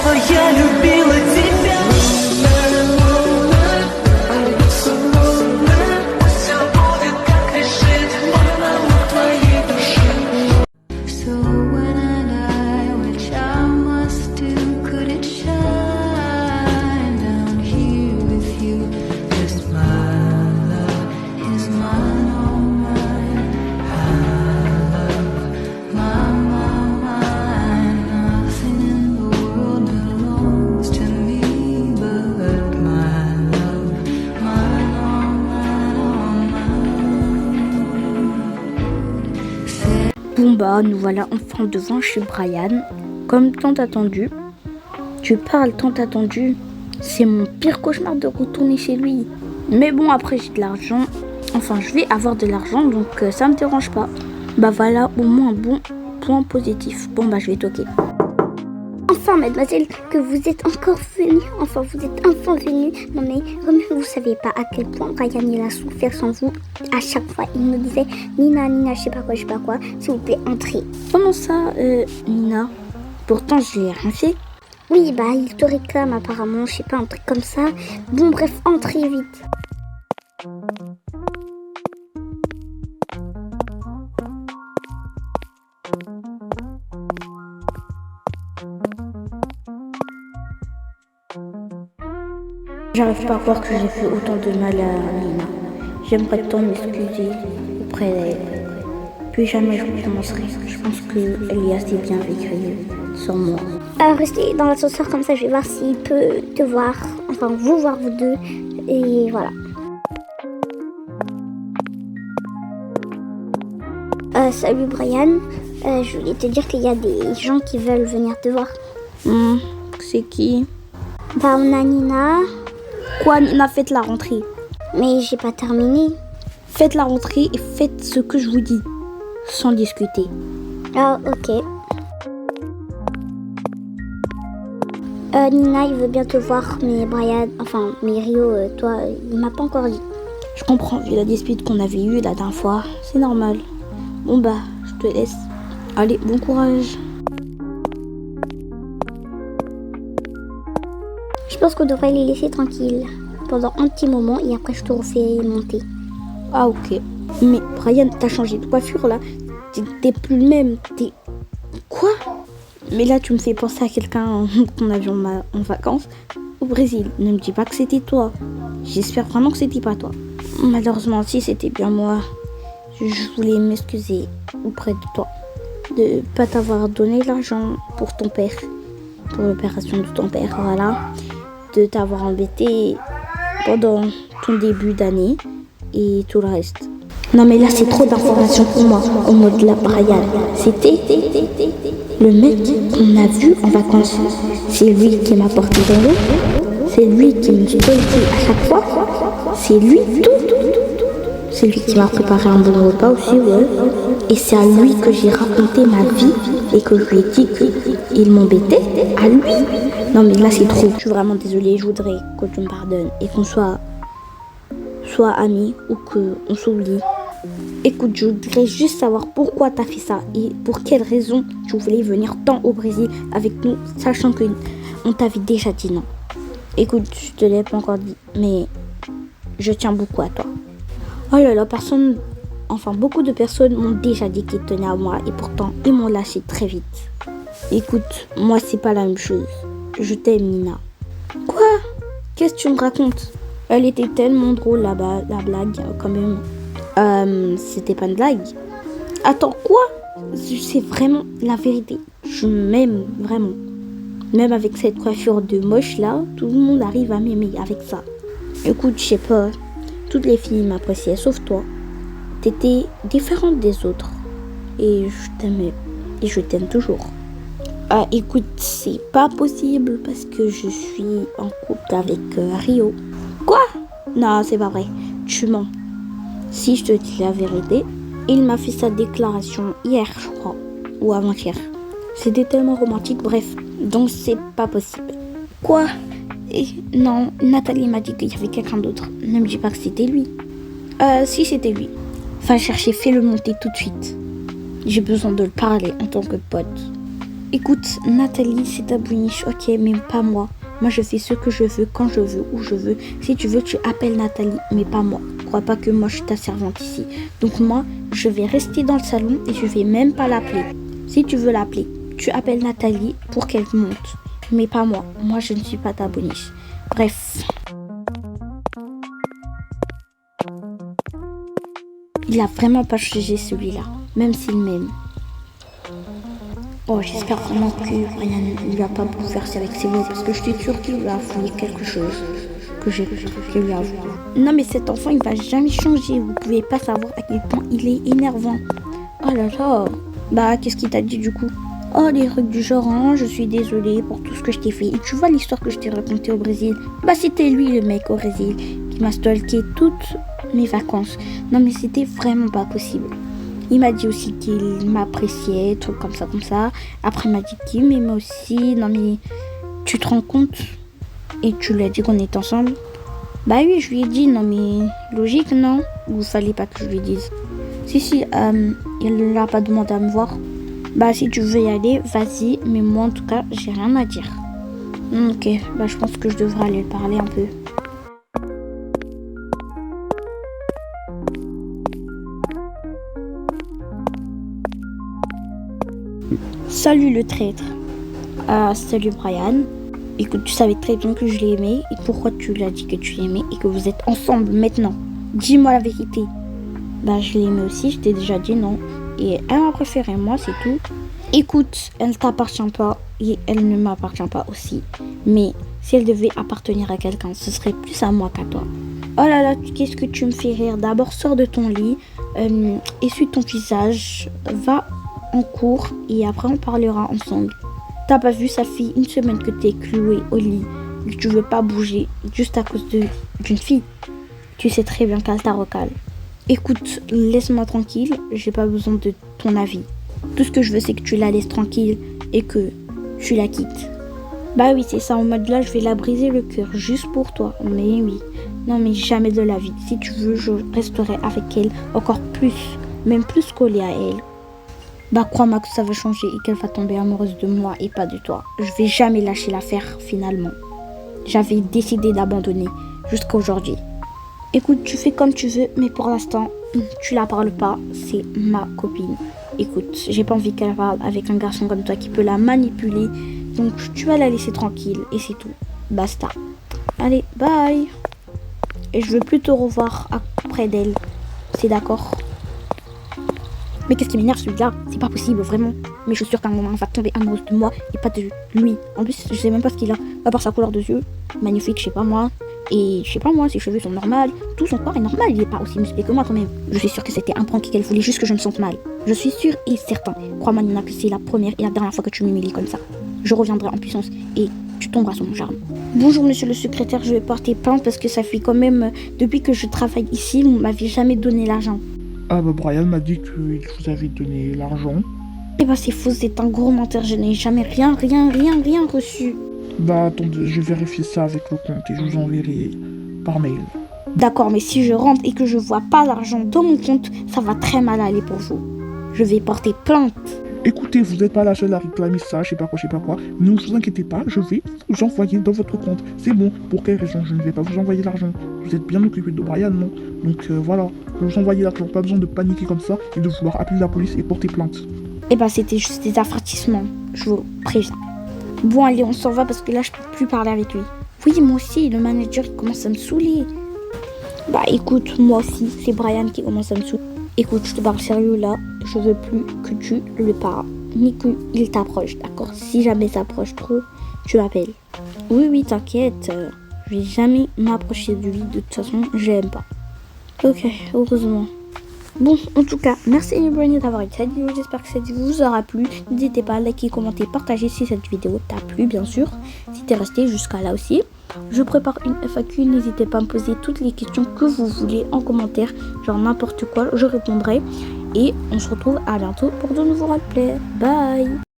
этого я любила тебя. Все будет, как решит монолог твоей души. So when I die, which I must do, could it shine down here with you? 'Cause my love is mine, all mine. I love mine. Nothing in the world belongs to me but my love, mine, all mine. Bon bah, nous voilà enfin devant chez Brian, comme tant attendu. Tu parles tant attendu, c'est mon pire cauchemar de retourner chez lui. Mais bon, après j'ai de l'argent, enfin je vais avoir de l'argent, donc ça me dérange pas. Bah voilà, au moins un bon point positif. Bon bah je vais toquer. Enfin mademoiselle, que vous êtes encore venue, enfin vous êtes enfin venue. Non mais comme vous savez pas à quel point Brian il a souffert sans vous. À chaque fois il me disait Nina, je sais pas quoi, s'il vous plaît entrez. Comment ça Nina? Pourtant je l'ai rien fait. Oui bah il te réclame apparemment, je sais pas, un truc comme ça. Bon bref, entrez vite. J'arrive pas à croire que j'ai fait autant de mal à Nina. J'aimerais tant m'excuser auprès d'elle. Puis jamais je recommencerai. Je pense qu'elle est assez bien vécue sans moi. Restez dans l'ascenseur comme ça, je vais voir s'il peut te voir, enfin vous voir vous deux, et voilà. Salut Brian, je voulais te dire qu'il y a des gens qui veulent venir te voir. C'est qui? Bah on a Nina. Quoi Nina, faites la rentrée. Mais j'ai pas terminé. Faites la rentrée et faites ce que je vous dis, sans discuter. Ah ok. Nina il veut bien te voir, mais Brian, mais Rio, toi, il m'a pas encore dit. Je comprends, vu la dispute qu'on avait eue la dernière fois, c'est normal. Bon bah, je te laisse. Allez, bon courage. Je pense qu'on devrait les laisser tranquilles pendant un petit moment et après je te refais monter. Ah ok. Mais Brian, t'as changé de coiffure là. T'es plus le même. T'es... Quoi? Mais là tu me fais penser à quelqu'un qu'on a vu en vacances au Brésil. Ne me dis pas que c'était toi. J'espère vraiment que c'était pas toi. Malheureusement si c'était bien moi. Je voulais m'excuser auprès de toi de pas t'avoir donné l'argent pour ton père, pour l'opération de ton père, voilà, de t'avoir embêté pendant ton début d'année et tout le reste. Non mais là c'est trop d'informations pour moi. Au mode de la Brian, c'était le mec qu'on a vu en vacances. C'est lui qui m'a porté dans l'eau. C'est lui qui me stalkait à chaque fois. C'est lui tout. C'est lui qui m'a préparé un bon repas aussi, ouais. Et c'est à lui que j'ai raconté ma vie et que je lui ai dit qu'il m'embêtait. À lui. Non mais là c'est trop. Je suis vraiment désolée, je voudrais que tu me pardonnes et qu'on soit amis ou qu'on s'oublie. Écoute, je voudrais juste savoir pourquoi t'as fait ça et pour quelle raison tu voulais venir tant au Brésil avec nous, sachant qu'on t'avait déjà dit non. Écoute, je te l'ai pas encore dit, mais je tiens beaucoup à toi. Oh là là, beaucoup de personnes m'ont déjà dit qu'ils tenaient à moi et pourtant ils m'ont lâché très vite. Écoute, moi c'est pas la même chose. Je t'aime Nina. Quoi? Qu'est-ce que tu me racontes? Elle était tellement drôle là-bas, la blague quand même. C'était pas une blague. Attends, quoi? C'est vraiment la vérité. Je m'aime vraiment. Même avec cette coiffure de moche là, tout le monde arrive à m'aimer avec ça. Écoute, je sais pas. Toutes les filles m'appréciaient sauf toi. T'étais différente des autres. Et je t'aimais. Et je t'aime toujours. Écoute, c'est pas possible parce que je suis en couple avec Rio. Quoi? Non, c'est pas vrai. Tu mens. Si je te dis la vérité, il m'a fait sa déclaration hier, je crois. Ou avant-hier. C'était tellement romantique, bref. Donc c'est pas possible. Quoi? Non, Nathalie m'a dit qu'il y avait quelqu'un d'autre. Ne me dis pas que c'était lui. Si c'était lui. Va chercher, fais-le monter tout de suite. J'ai besoin de le parler en tant que pote. Écoute, Nathalie, c'est ta boniche, ok, mais pas moi. Moi, je fais ce que je veux, quand je veux, où je veux. Si tu veux, tu appelles Nathalie, mais pas moi. Crois pas que moi, je suis ta servante ici. Donc moi, je vais rester dans le salon et je vais même pas l'appeler. Si tu veux l'appeler, tu appelles Nathalie pour qu'elle monte. Mais pas moi. Moi, je ne suis pas ta boniche. Bref. Il a vraiment pas changé celui-là, même s'il m'aime. Oh, j'espère vraiment que Brian ne lui a pas bouleversé avec ses mots, parce que je suis sûre qu'il lui a avoué quelque chose que lui a avoué. Non mais cet enfant, il va jamais changer. Vous pouvez pas savoir à quel point il est énervant. Oh là là. Bah, qu'est-ce qu'il t'a dit du coup? Oh, des trucs du genre, hein, je suis désolée pour tout ce que je t'ai fait. Et tu vois l'histoire que je t'ai racontée au Brésil? Bah, c'était lui le mec au Brésil qui m'a stalké toutes mes vacances. Non mais c'était vraiment pas possible. Il m'a dit aussi qu'il m'appréciait, trucs comme ça. Après, il m'a dit qu'il m'aimait aussi. Non, mais tu te rends compte? Et tu lui as dit qu'on est ensemble? Bah oui, je lui ai dit. Non, mais logique, non? Ou fallait pas que je lui dise? Si, il l'a pas demandé à me voir. Bah, si tu veux y aller, vas-y. Mais moi, en tout cas, j'ai rien à dire. Ok, bah, je pense que je devrais aller le parler un peu. Salut le traître. Salut Brian. Écoute, tu savais très bien que je l'ai aimé. Et pourquoi tu l'as dit que tu l'aimais et que vous êtes ensemble maintenant? Dis-moi la vérité. Bah, je l'ai aimé aussi, je t'ai déjà dit non. Et elle m'a préféré, moi, c'est tout. Écoute, elle ne t'appartient pas et elle ne m'appartient pas aussi. Mais si elle devait appartenir à quelqu'un, ce serait plus à moi qu'à toi. Oh là là, qu'est-ce que tu me fais rire. D'abord, sors de ton lit, essuie ton visage, va en cours et après on parlera ensemble. T'as pas vu, ça fait une semaine que t'es cloué au lit et que tu veux pas bouger juste à cause d'une fille. Tu sais très bien qu'elle t'a recale. Écoute, laisse-moi tranquille, j'ai pas besoin de ton avis. Tout ce que je veux c'est que tu la laisses tranquille et que tu la quittes. Bah oui, c'est ça, en mode là je vais la briser le cœur juste pour toi. Mais oui, non mais jamais de la vie. Si tu veux, je resterai avec elle encore plus, même plus collée à elle. Bah crois-moi que ça va changer et qu'elle va tomber amoureuse de moi et pas de toi. Je vais jamais lâcher l'affaire finalement. J'avais décidé d'abandonner jusqu'à aujourd'hui. Écoute, tu fais comme tu veux, mais pour l'instant, tu la parles pas, c'est ma copine. Écoute, j'ai pas envie qu'elle parle avec un garçon comme toi qui peut la manipuler. Donc tu vas la laisser tranquille et c'est tout. Basta. Allez, bye. Et je veux plus te revoir après d'elle. C'est d'accord? Mais qu'est-ce qui m'énerve celui-là? C'est pas possible, vraiment. Mais je suis sûre qu'à un moment, elle va tomber amoureuse de moi et pas de lui. En plus, je sais même pas ce qu'il a, à part sa couleur de yeux. Magnifique, je sais pas moi. Et je sais pas moi, ses cheveux sont normaux. Tout son corps est normal, il est pas aussi musclé que moi quand même. Je suis sûre que c'était un prank et qu'elle voulait juste que je me sente mal. Je suis sûre et certain. Crois-moi, Nina, que c'est la première et la dernière fois que tu m'humilies comme ça. Je reviendrai en puissance et tu tomberas sous mon charme. Bonjour monsieur le secrétaire, je vais porter plainte parce que ça fait quand même, depuis que je travaille ici, vous m'avez jamais donné l'argent. Ah bah Brian m'a dit qu'il vous avait donné l'argent. Eh bah c'est faux, c'est un gros menteur, je n'ai jamais rien reçu. Bah attendez, je vais vérifier ça avec le compte et je vous enverrai par mail. D'accord, mais si je rentre et que je vois pas l'argent dans mon compte, ça va très mal aller pour vous. Je vais porter plainte. Écoutez, vous n'êtes pas la seule à réclamer ça, je sais pas quoi. Ne vous inquiétez pas, je vais vous envoyer dans votre compte. C'est bon, pour quelle raison je ne vais pas vous envoyer l'argent? Vous êtes bien occupé de Brian, non? Donc voilà, je vais vous envoyer l'argent, pas besoin de paniquer comme ça et de vouloir appeler la police et porter plainte. Eh bah c'était juste des avertissements, je vous préviens. Bon allez, on s'en va parce que là je peux plus parler avec lui. Oui, moi aussi, le manager il commence à me saouler. Bah écoute, moi aussi, c'est Brian qui commence à me saouler. Écoute, je te parle sérieux là, je veux plus que tu le parles, ni qu'il t'approche, d'accord? Si jamais s'approche trop, tu l'appelles. Oui, t'inquiète, je vais jamais m'approcher de lui, de toute façon, je l'aime pas. Ok, heureusement. Bon, en tout cas, merci Brian d'avoir été cette vidéo, j'espère que cette vidéo vous aura plu. N'hésitez pas à liker, commenter, partager si cette vidéo t'a plu, bien sûr. Si t'es resté jusqu'à là aussi. Je prépare une FAQ, n'hésitez pas à me poser toutes les questions que vous voulez en commentaire, genre n'importe quoi, je répondrai. Et on se retrouve à bientôt pour de nouveaux roleplays. Bye!